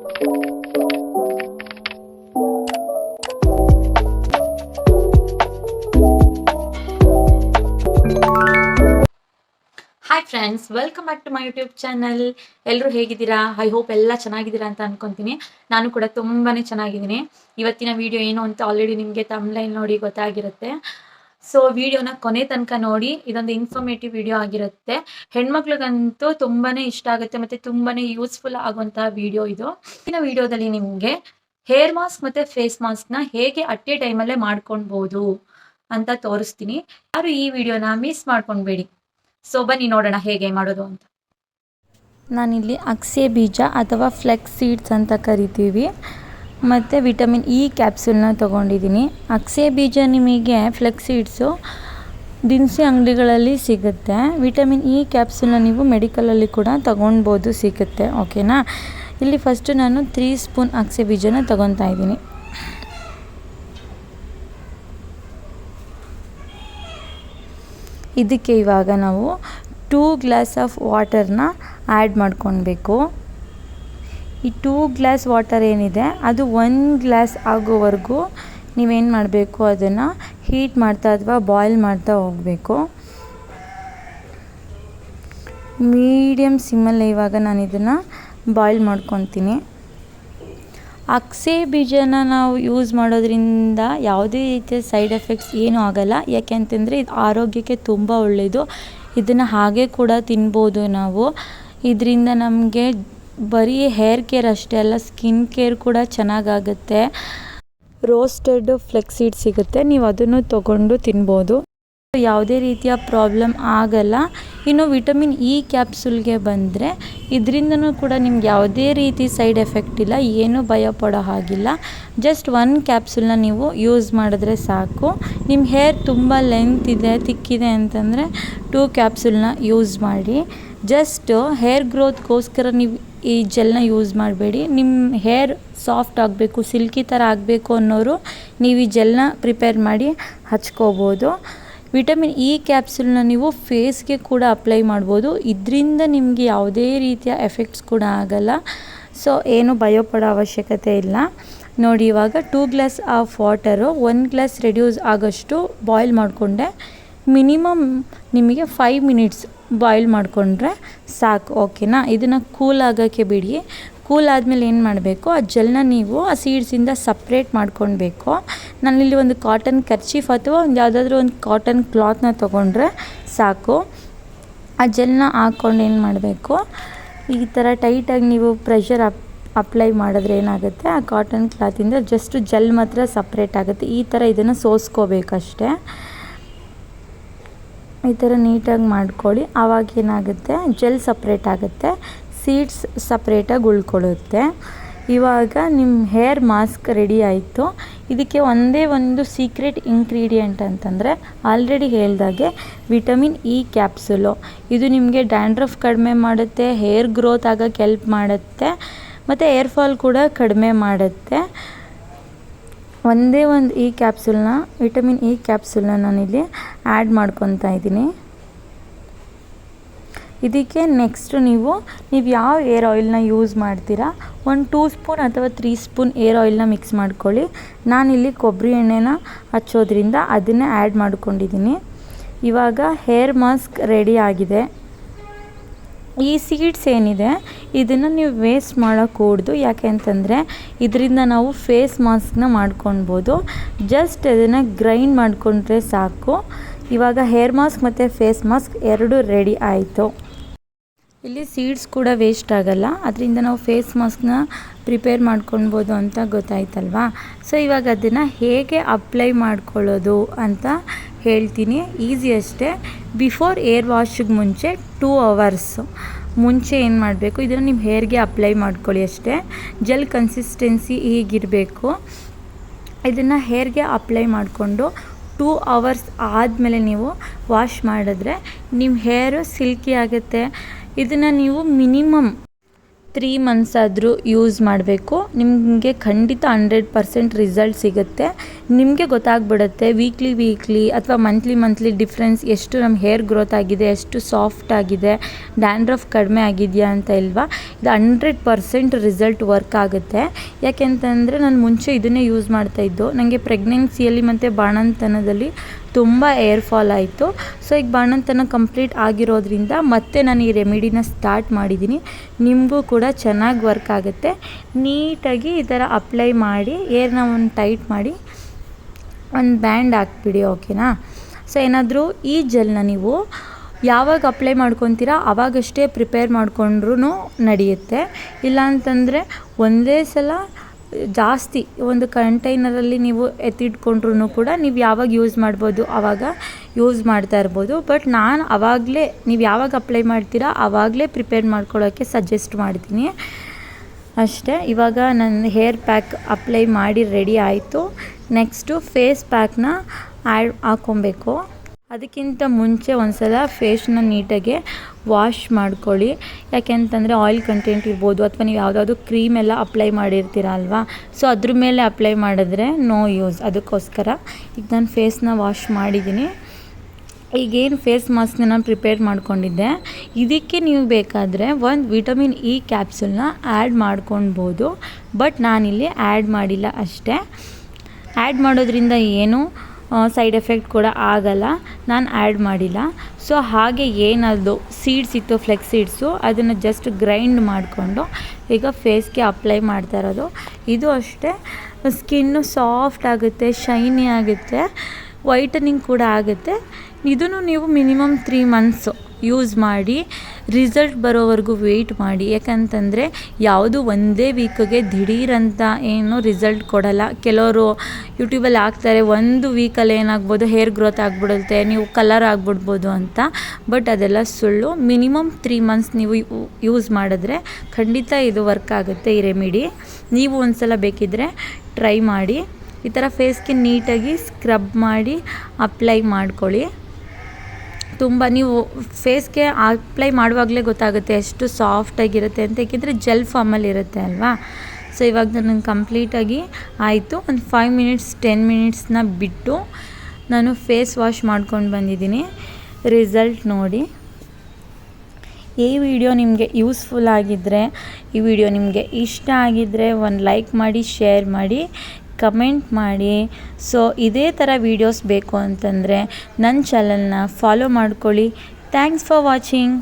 Hi friends, welcome back to my YouTube channel. ಎಲ್ಲರೂ ಹೇಗಿದ್ದೀರಾ? I hope ಎಲ್ಲ ಚೆನ್ನಾಗಿದ್ದೀರಾ ಅಂತ ಅನ್ಕೊತೀನಿ. ನಾನು ಕೂಡ ತುಂಬಾ ಚೆನ್ನಾಗಿದ್ದೀನಿ. ಇವತ್ತಿನ ವಿಡಿಯೋ ಏನು ಅಂತ ಆಲ್ರೆಡಿ ನಿಮಗೆ ತಮ್ಲೈನ್ ನೋಡಿ ಗೊತ್ತಾಗಿರುತ್ತೆ. ಸೊ ವಿಡಿಯೋನ ಕೊನೆ ತನಕ ನೋಡಿ. ಇದೊಂದು ಇನ್ಫಾರ್ಮೇಟಿವ್ ವಿಡಿಯೋ ಆಗಿರುತ್ತೆ. ಹೆಣ್ಮಕ್ಳಿಗಂತೂ ತುಂಬಾ ಇಷ್ಟ ಆಗುತ್ತೆ ಮತ್ತು ತುಂಬಾ ಯೂಸ್ಫುಲ್ ಆಗುವಂತಹ ವಿಡಿಯೋ ಇದು. ಈ ವಿಡಿಯೋದಲ್ಲಿ ನಿಮಗೆ ಹೇರ್ ಮಾಸ್ಕ್ ಮತ್ತು ಫೇಸ್ ಮಾಸ್ಕ್ನ ಹೇಗೆ ಅಟ್ ಎ ಟೈಮಲ್ಲೇ ಮಾಡ್ಕೊಳ್ಬೋದು ಅಂತ ತೋರಿಸ್ತೀನಿ. ಯಾರು ಈ ವಿಡಿಯೋನ ಮಿಸ್ ಮಾಡ್ಕೊಳ್ಬೇಡಿ. ಸೊ ಬನ್ನಿ ನೋಡೋಣ ಹೇಗೆ ಮಾಡೋದು ಅಂತ. ನಾನಿಲ್ಲಿ ಅಗಸೆ ಬೀಜ ಅಥವಾ ಫ್ಲೆಕ್ಸ್ ಸೀಡ್ಸ್ ಅಂತ ಕರಿತೀವಿ, ಮತ್ತು ವಿಟಮಿನ್ ಇ ಕ್ಯಾಪ್ಸೂಲ್ನ ತೊಗೊಂಡಿದ್ದೀನಿ. ಅಗಸೆ ಬೀಜ ನಿಮಗೆ ಫ್ಲೆಕ್ಸ್ ಸೀಡ್ಸು ದಿನಸಿ ಅಂಗಡಿಗಳಲ್ಲಿ ಸಿಗುತ್ತೆ. ವಿಟಮಿನ್ ಇ ಕ್ಯಾಪ್ಸೂಲ್ನ ನೀವು ಮೆಡಿಕಲಲ್ಲಿ ಕೂಡ ತೊಗೊಳ್ಬೋದು, ಸಿಗುತ್ತೆ. ಓಕೆನಾ? ಇಲ್ಲಿ ಫಸ್ಟು ನಾನು 3 ಸ್ಪೂನ್ ಅಗಸೆ ಬೀಜನ ತೊಗೊತಾ ಇದ್ದೀನಿ. ಇದಕ್ಕೆ ಇವಾಗ ನಾವು 2 ಗ್ಲಾಸ್ ಆಫ್ ವಾಟರ್ನ ಆ್ಯಡ್ ಮಾಡ್ಕೊಳ್ಬೇಕು. ಈ 2 ಗ್ಲಾಸ್ ವಾಟರ್ ಏನಿದೆ ಅದು 1 ಗ್ಲಾಸ್ ಆಗೋವರೆಗೂ ನೀವೇನು ಮಾಡಬೇಕು, ಅದನ್ನು ಹೀಟ್ ಮಾಡ್ತಾ ಅಥವಾ ಬಾಯ್ಲ್ ಮಾಡ್ತಾ ಹೋಗಬೇಕು. ಮೀಡಿಯಮ್ ಸಿಮ್ಮಲ್ಲಿ ಇವಾಗ ನಾನು ಇದನ್ನು ಬಾಯ್ಲ್ ಮಾಡ್ಕೊತೀನಿ. ಅಗಸೆ ಬೀಜನ ನಾವು ಯೂಸ್ ಮಾಡೋದ್ರಿಂದ ಯಾವುದೇ ರೀತಿಯ ಸೈಡ್ ಎಫೆಕ್ಟ್ಸ್ ಏನೂ ಆಗೋಲ್ಲ. ಯಾಕೆಂತಂದರೆ ಇದು ಆರೋಗ್ಯಕ್ಕೆ ತುಂಬ ಒಳ್ಳೆಯದು. ಇದನ್ನು ಹಾಗೆ ಕೂಡ ತಿನ್ಬೋದು ನಾವು. ಇದರಿಂದ ನಮಗೆ ಬರೀ ಹೇರ್ ಕೇರ್ ಅಷ್ಟೇ ಅಲ್ಲ, ಸ್ಕಿನ್ ಕೇರ್ ಕೂಡ ಚೆನ್ನಾಗಾಗುತ್ತೆ. ರೋಸ್ಟೆಡ್ ಫ್ಲೆಕ್ಸ್ ಸೀಡ್ ಸಿಗುತ್ತೆ, ನೀವು ಅದನ್ನು ತೊಗೊಂಡು ತಿನ್ಬೋದು. ಯಾವುದೇ ರೀತಿಯ ಪ್ರಾಬ್ಲಮ್ ಆಗಲ್ಲ. ಇನ್ನು ವಿಟಮಿನ್ ಇ ಕ್ಯಾಪ್ಸೂಲ್ಗೆ ಬಂದರೆ ಇದರಿಂದನೂ ಕೂಡ ನಿಮ್ಗೆ ಯಾವುದೇ ರೀತಿ ಸೈಡ್ ಎಫೆಕ್ಟ್ ಇಲ್ಲ, ಏನೂ ಭಯ ಪಡೋ ಹಾಗಿಲ್ಲ. ಜಸ್ಟ್ 1 ಕ್ಯಾಪ್ಸೂಲ್ನ ನೀವು ಯೂಸ್ ಮಾಡಿದ್ರೆ ಸಾಕು. ನಿಮ್ಮ ಹೇರ್ ತುಂಬ ಲೆಂತ್ ಇದೆ, ತಿಕ್ಕಿದೆ ಅಂತಂದರೆ 2 ಕ್ಯಾಪ್ಸೂಲ್ನ ಯೂಸ್ ಮಾಡಿ. ಜಸ್ಟ್ ಹೇರ್ ಗ್ರೋತ್ಗೋಸ್ಕರ ನೀವು ಈ ಜೆಲ್ನ ಯೂಸ್ ಮಾಡಬೇಡಿ. ನಿಮ್ಮ ಹೇರ್ ಸಾಫ್ಟ್ ಆಗಬೇಕು, ಸಿಲ್ಕಿ ಥರ ಆಗಬೇಕು ಅನ್ನೋರು ನೀವು ಈ ಜೆಲ್ನ ಪ್ರಿಪೇರ್ ಮಾಡಿ ಹಚ್ಕೋಬೋದು. ವಿಟಮಿನ್ ಇ ಕ್ಯಾಪ್ಸೂಲ್ನ ನೀವು ಫೇಸ್ಗೆ ಕೂಡ ಅಪ್ಲೈ ಮಾಡ್ಬೋದು. ಇದರಿಂದ ನಿಮಗೆ ಯಾವುದೇ ರೀತಿಯ ಎಫೆಕ್ಟ್ಸ್ ಕೂಡ ಆಗಲ್ಲ. ಸೊ ಏನು ಭಯಪಡೋ ಅವಶ್ಯಕತೆ ಇಲ್ಲ. ನೋಡಿ, ಇವಾಗ 2 glass of water 1 glass reduce ಆಗೋಷ್ಟು ಬಾಯ್ಲ್ ಮಾಡಿಕೊಂಡೆ. ಮಿನಿಮಮ್ ನಿಮಗೆ 5 ಮಿನಿಟ್ಸ್ ಬಾಯ್ಲ್ ಮಾಡಿಕೊಂಡ್ರೆ ಸಾಕು. ಓಕೆನಾ? ಇದನ್ನು ಕೂಲ್ ಆಗೋಕ್ಕೆ ಬಿಡಿ. ಕೂಲ್ ಆದಮೇಲೆ ಏನು ಮಾಡಬೇಕು, ಆ ಜೆಲ್ನ ನೀವು ಆ ಸೀಡ್ಸಿಂದ ಸಪ್ರೇಟ್ ಮಾಡ್ಕೊಳ್ಬೇಕು. ನಾನಿಲ್ಲಿ ಒಂದು ಕಾಟನ್ ಕರ್ಚೀಫ್ ಅಥವಾ ಒಂದು ಯಾವುದಾದ್ರೂ ಒಂದು ಕಾಟನ್ ಕ್ಲಾತ್ನ ತೊಗೊಂಡ್ರೆ ಸಾಕು. ಆ ಜೆಲ್ನ ಹಾಕ್ಕೊಂಡು ಏನು ಮಾಡಬೇಕು, ಈ ಥರ ಟೈಟಾಗಿ ನೀವು ಪ್ರೆಷರ್ ಅಪ್ಲೈ ಮಾಡಿದ್ರೆ ಏನಾಗುತ್ತೆ, ಆ ಕಾಟನ್ ಕ್ಲಾತಿಂದ ಜಸ್ಟ್ ಜೆಲ್ ಮಾತ್ರ ಸಪ್ರೇಟ್ ಆಗುತ್ತೆ. ಈ ಥರ ಇದನ್ನು ಸೋಸ್ಕೋಬೇಕಷ್ಟೇ. ಈ ಥರ ನೀಟಾಗಿ ಮಾಡ್ಕೊಳ್ಳಿ. ಆವಾಗ ಏನಾಗುತ್ತೆ, ಜೆಲ್ ಸಪ್ರೇಟ್ ಆಗುತ್ತೆ, ಸೀಡ್ಸ್ ಸಪ್ರೇಟಾಗಿ ಉಳ್ಕೊಳ್ಳುತ್ತೆ. ಇವಾಗ ನಿಮ್ಮ ಹೇರ್ ಮಾಸ್ಕ್ ರೆಡಿ ಆಯಿತು. ಇದಕ್ಕೆ ಒಂದೇ ಒಂದು ಸೀಕ್ರೆಟ್ ಇಂಗ್ರೀಡಿಯೆಂಟ್ ಅಂತಂದರೆ ಆಲ್ರೆಡಿ ಹೇಳ್ದಾಗೆ ವಿಟಮಿನ್ ಇ ಕ್ಯಾಪ್ಸೂಲು. ಇದು ನಿಮಗೆ ಡ್ಯಾಂಡ್ರಫ್ ಕಡಿಮೆ ಮಾಡುತ್ತೆ, ಹೇರ್ ಗ್ರೋತ್ ಆಗೋಕ್ಕೆ ಹೆಲ್ಪ್ ಮಾಡುತ್ತೆ, ಮತ್ತು ಏರ್ ಫಾಲ್ ಕೂಡ ಕಡಿಮೆ ಮಾಡುತ್ತೆ. ಒಂದೇ ಒಂದು ಈ ಕ್ಯಾಪ್ಸೂಲ್ನ, ವಿಟಮಿನ್ ಇ ಕ್ಯಾಪ್ಸೂಲ್ನ ನಾನಿಲ್ಲಿ ಆ್ಯಡ್ ಮಾಡ್ಕೊತಾ ಇದ್ದೀನಿ. ಇದಕ್ಕೆ ನೆಕ್ಸ್ಟ್ ನೀವು ಯಾವ ಏರ್ ಆಯಿಲ್ನ ಯೂಸ್ ಮಾಡ್ತೀರಾ, 2 ಸ್ಪೂನ್ ಅಥವಾ 3 ಸ್ಪೂನ್ ಏರ್ ಆಯಿಲ್ನ ಮಿಕ್ಸ್ ಮಾಡ್ಕೊಳ್ಳಿ. ನಾನಿಲ್ಲಿ ಕೊಬ್ಬರಿ ಎಣ್ಣೆನ ಹಚ್ಚೋದ್ರಿಂದ ಅದನ್ನೇ ಆ್ಯಡ್ ಮಾಡ್ಕೊಂಡಿದ್ದೀನಿ. ಇವಾಗ ಹೇರ್ ಮಾಸ್ಕ್ ರೆಡಿ ಆಗಿದೆ. ಈ ಸೀಡ್ಸ್ ಏನಿದೆ ಇದನ್ನು ನೀವು ವೇಸ್ಟ್ ಮಾಡೋಕ್ಕೂಡ್ದು. ಯಾಕೆ ಅಂತಂದರೆ ಇದರಿಂದ ನಾವು ಫೇಸ್ ಮಾಸ್ಕ್ನ ಮಾಡ್ಕೊಳ್ಬೋದು. ಜಸ್ಟ್ ಅದನ್ನು ಗ್ರೈಂಡ್ ಮಾಡಿಕೊಂಡ್ರೆ ಸಾಕು. ಇವಾಗ ಹೇರ್ ಮಾಸ್ಕ್ ಮತ್ತು ಫೇಸ್ ಮಾಸ್ಕ್ ಎರಡೂ ರೆಡಿ ಆಯಿತು. ಇಲ್ಲಿ ಸೀಡ್ಸ್ ಕೂಡ ವೇಸ್ಟ್ ಆಗಲ್ಲ, ಅದರಿಂದ ನಾವು ಫೇಸ್ ಮಾಸ್ಕ್ನ ಪ್ರಿಪೇರ್ ಮಾಡ್ಕೊಳ್ಬೋದು ಅಂತ ಗೊತ್ತಾಯ್ತಲ್ವಾ. ಸೊ ಇವಾಗ ಅದನ್ನು ಹೇಗೆ ಅಪ್ಲೈ ಮಾಡ್ಕೊಳ್ಳೋದು ಅಂತ ಹೇಳ್ತೀನಿ. ಈಸಿ ಅಷ್ಟೇ. ಬಿಫೋರ್ ಏರ್ ವಾಶಿಗೆ ಮುಂಚೆ 2 ಅವರ್ಸ್ ಮುಂಚೆ ಏನು ಮಾಡಬೇಕು, ಇದನ್ನು ನಿಮ್ಮ ಹೇರ್ಗೆ ಅಪ್ಲೈ ಮಾಡ್ಕೊಳ್ಳಿ ಅಷ್ಟೇ. ಜೆಲ್ ಕನ್ಸಿಸ್ಟೆನ್ಸಿ ಹೀಗಿರಬೇಕು. ಇದನ್ನು ಹೇರ್ಗೆ ಅಪ್ಲೈ ಮಾಡಿಕೊಂಡು 2 ಅವರ್ಸ್ ಆದಮೇಲೆ ನೀವು ವಾಶ್ ಮಾಡಿದ್ರೆ ನಿಮ್ಮ ಹೇರು ಸಿಲ್ಕಿ ಆಗುತ್ತೆ. ಇದನ್ನು ನೀವು ಮಿನಿಮಮ್ 3 ಮಂತ್ಸ್ ಆದರೂ ಯೂಸ್ ಮಾಡಬೇಕು. ನಿಮಗೆ ಖಂಡಿತ 100% ರಿಸಲ್ಟ್ ಸಿಗುತ್ತೆ. ನಿಮಗೆ ಗೊತ್ತಾಗ್ಬಿಡುತ್ತೆ ವೀಕ್ಲಿ ಅಥವಾ ಮಂತ್ಲಿ ಡಿಫ್ರೆನ್ಸ್ ಎಷ್ಟು ನಮ್ಮ ಹೇರ್ ಗ್ರೋತ್ ಆಗಿದೆ, ಎಷ್ಟು ಸಾಫ್ಟ್ ಆಗಿದೆ, ಡ್ಯಾಂಡ್ರಫ್ ಕಡಿಮೆ ಆಗಿದೆಯಾ ಅಂತ ಇಲ್ವಾ. ಇದು 100% ರಿಸಲ್ಟ್ ವರ್ಕ್ ಆಗುತ್ತೆ. ಯಾಕೆಂತಂದರೆ ನಾನು ಮುಂಚೆ ಇದನ್ನೇ ಯೂಸ್ ಮಾಡ್ತಾಯಿದ್ದು. ನನಗೆ ಪ್ರೆಗ್ನೆನ್ಸಿಯಲ್ಲಿ ಮತ್ತು ಬಾಣಂತನದಲ್ಲಿ ತುಂಬ ಏರ್ ಫಾಲ್ ಆಯಿತು. ಸೊ ಈಗ ಬಾಣಂತನ ಕಂಪ್ಲೀಟ್ ಆಗಿರೋದ್ರಿಂದ ಮತ್ತೆ ನಾನು ಈ ರೆಮಿಡಿನ ಸ್ಟಾರ್ಟ್ ಮಾಡಿದ್ದೀನಿ. ನಿಮಗೂ ಕೂಡ ಚೆನ್ನಾಗಿ ವರ್ಕ್ ಆಗುತ್ತೆ. ನೀಟಾಗಿ ಈ ಥರ ಅಪ್ಲೈ ಮಾಡಿ ಏರ್ನ ಒಂದು ಟೈಟ್ ಮಾಡಿ ಒಂದು ಬ್ಯಾಂಡ್ ಹಾಕ್ಬಿಡಿ, ಓಕೆನಾ. ಸೊ ಏನಾದರೂ ಈ ಜೆಲ್ನ ನೀವು ಯಾವಾಗ ಅಪ್ಲೈ ಮಾಡ್ಕೊತೀರಾ ಆವಾಗಷ್ಟೇ ಪ್ರಿಪೇರ್ ಮಾಡಿಕೊಂಡ್ರೂ ನಡೆಯುತ್ತೆ. ಇಲ್ಲಾಂತಂದರೆ ಒಂದೇ ಸಲ ಜಾಸ್ತಿ ಒಂದು ಕಂಟೈನರಲ್ಲಿ ನೀವು ಎತ್ತಿಟ್ಕೊಂಡ್ರೂ ಕೂಡ ನೀವು ಯಾವಾಗ ಯೂಸ್ ಮಾಡ್ಬೋದು ಆವಾಗ ಯೂಸ್ ಮಾಡ್ತಾ ಇರ್ಬೋದು. ಬಟ್ ನಾನು ಆವಾಗಲೇ ನೀವು ಯಾವಾಗ ಅಪ್ಲೈ ಮಾಡ್ತೀರಾ ಆವಾಗಲೇ ಪ್ರಿಪೇರ್ ಮಾಡ್ಕೊಳ್ಳೋಕ್ಕೆ ಸಜೆಸ್ಟ್ ಮಾಡ್ತೀನಿ ಅಷ್ಟೇ. ಇವಾಗ ನನ್ನ ಹೇರ್ ಪ್ಯಾಕ್ ಅಪ್ಲೈ ಮಾಡಿ ರೆಡಿ ಆಯಿತು. ನೆಕ್ಸ್ಟು ಫೇಸ್ ಪ್ಯಾಕ್ನ ಹಾಕ್ಕೊಬೇಕು. ಅದಕ್ಕಿಂತ ಮುಂಚೆ ಒಂದು ಸಲ ಫೇಸ್ನ ನೀಟಾಗಿ ವಾಶ್ ಮಾಡ್ಕೊಳ್ಳಿ. ಯಾಕೆಂತಂದರೆ ಆಯಿಲ್ ಕಂಟೆಂಟ್ ಇರ್ಬೋದು ಅಥವಾ ನೀವು ಯಾವುದಾದ್ರು ಕ್ರೀಮೆಲ್ಲ ಅಪ್ಲೈ ಮಾಡಿರ್ತೀರ ಅಲ್ವಾ, ಸೊ ಅದ್ರ ಮೇಲೆ ಅಪ್ಲೈ ಮಾಡಿದ್ರೆ ನೋ ಯೂಸ್. ಅದಕ್ಕೋಸ್ಕರ ಈಗ ನಾನು ಫೇಸ್ನ ವಾಶ್ ಮಾಡಿದ್ದೀನಿ. ಈಗೇನು ಫೇಸ್ ಮಾಸ್ಕ್ನ ನಾನು ಪ್ರಿಪೇರ್ ಮಾಡ್ಕೊಂಡಿದ್ದೆ, ಇದಕ್ಕೆ ನೀವು ಬೇಕಾದರೆ ಒಂದು ವಿಟಮಿನ್ ಇ ಕ್ಯಾಪ್ಸುಲ್ನ ಆ್ಯಡ್ ಮಾಡ್ಕೊಳ್ಬೋದು. ಬಟ್ ನಾನಿಲ್ಲಿ ಆ್ಯಡ್ ಮಾಡಿಲ್ಲ ಅಷ್ಟೇ. ಆ್ಯಡ್ ಮಾಡೋದ್ರಿಂದ ಏನು ಸೈಡ್ ಎಫೆಕ್ಟ್ ಕೂಡ ಆಗಲ್ಲ, ನಾನು ಆ್ಯಡ್ ಮಾಡಿಲ್ಲ. ಸೊ ಹಾಗೆ ಏನದು ಸೀಡ್ಸ್ ಇತ್ತು, ಫ್ಲೆಕ್ಸ್ ಸೀಡ್ಸು, ಅದನ್ನು ಜಸ್ಟ್ ಗ್ರೈಂಡ್ ಮಾಡಿಕೊಂಡು ಈಗ ಫೇಸ್ಗೆ ಅಪ್ಲೈ ಮಾಡ್ತಾ ಇರೋದು. ಇದು ಅಷ್ಟೇ ಸ್ಕಿನ್ನು ಸಾಫ್ಟ್ ಆಗುತ್ತೆ, ಶೈನಿ ಆಗುತ್ತೆ, ವೈಟನಿಂಗ್ ಕೂಡ ಆಗುತ್ತೆ. ಇದನ್ನು ನೀವು ಮಿನಿಮಮ್ 3 ಮಂತ್ಸು ಯೂಸ್ ಮಾಡಿ ರಿಸಲ್ಟ್ ಬರೋವರೆಗೂ ವೆಯ್ಟ್ ಮಾಡಿ. ಯಾಕಂತಂದರೆ ಯಾವುದು ಒಂದೇ ವೀಕಿಗೆ ದಿಢೀರಂತ ಏನು ರಿಸಲ್ಟ್ ಕೊಡಲ್ಲ. ಕೆಲವರು ಯೂಟ್ಯೂಬಲ್ಲಿ ಹಾಕ್ತಾರೆ 1 ವೀಕಲ್ಲಿ ಏನಾಗ್ಬೋದು ಹೇರ್ ಗ್ರೋತ್ ಆಗಿಬಿಡುತ್ತೆ, ನೀವು ಕಲರ್ ಆಗಿಬಿಡ್ಬೋದು ಅಂತ. ಬಟ್ ಅದೆಲ್ಲ ಸುಳ್ಳು. ಮಿನಿಮಮ್ 3 ಮಂತ್ಸ್ ನೀವು ಯೂಸ್ ಮಾಡಿದ್ರೆ ಖಂಡಿತ ಇದು ವರ್ಕ್ ಆಗುತ್ತೆ ಈ ರೆಮಿಡಿ. ನೀವು ಒಂದು ಸಲ ಬೇಕಿದ್ದರೆ ಟ್ರೈ ಮಾಡಿ. ಈ ಥರ ಫೇಸ್ಗೆ ನೀಟಾಗಿ ಸ್ಕ್ರಬ್ ಮಾಡಿ ಅಪ್ಲೈ ಮಾಡ್ಕೊಳ್ಳಿ. ತುಂಬ ನೀವು ಫೇಸ್ಗೆ ಅಪ್ಲೈ ಮಾಡುವಾಗಲೇ ಗೊತ್ತಾಗುತ್ತೆ ಎಷ್ಟು ಸಾಫ್ಟಾಗಿರುತ್ತೆ ಅಂತ. ಏಕೆಂದರೆ ಜೆಲ್ ಫಾರ್ಮಲ್ಲಿ ಇರುತ್ತೆ ಅಲ್ವಾ. ಸೊ ಇವಾಗ ನನಗೆ ಕಂಪ್ಲೀಟಾಗಿ ಆಯಿತು. ಒಂದು 5 ಮಿನಿಟ್ಸ್ 10 ಮಿನಿಟ್ಸ್ನ ಬಿಟ್ಟು ನಾನು ಫೇಸ್ ವಾಶ್ ಮಾಡ್ಕೊಂಡು ಬಂದಿದ್ದೀನಿ. ರಿಸಲ್ಟ್ ನೋಡಿ. ಈ ವಿಡಿಯೋ ನಿಮಗೆ ಯೂಸ್ಫುಲ್ ಆಗಿದ್ದರೆ, ಈ ವಿಡಿಯೋ ನಿಮಗೆ ಇಷ್ಟ ಆಗಿದ್ದರೆ ಒಂದು ಲೈಕ್ ಮಾಡಿ, ಶೇರ್ ಮಾಡಿ, ಕಮೆಂಟ್ ಮಾಡಿ. ಸೊ ಇದೇ ಥರ ವೀಡಿಯೋಸ್ ಬೇಕು ಅಂತಂದರೆ ನನ್ನ ಚಾನಲ್ನ ಫಾಲೋ ಮಾಡ್ಕೊಳ್ಳಿ. Thanks for watching.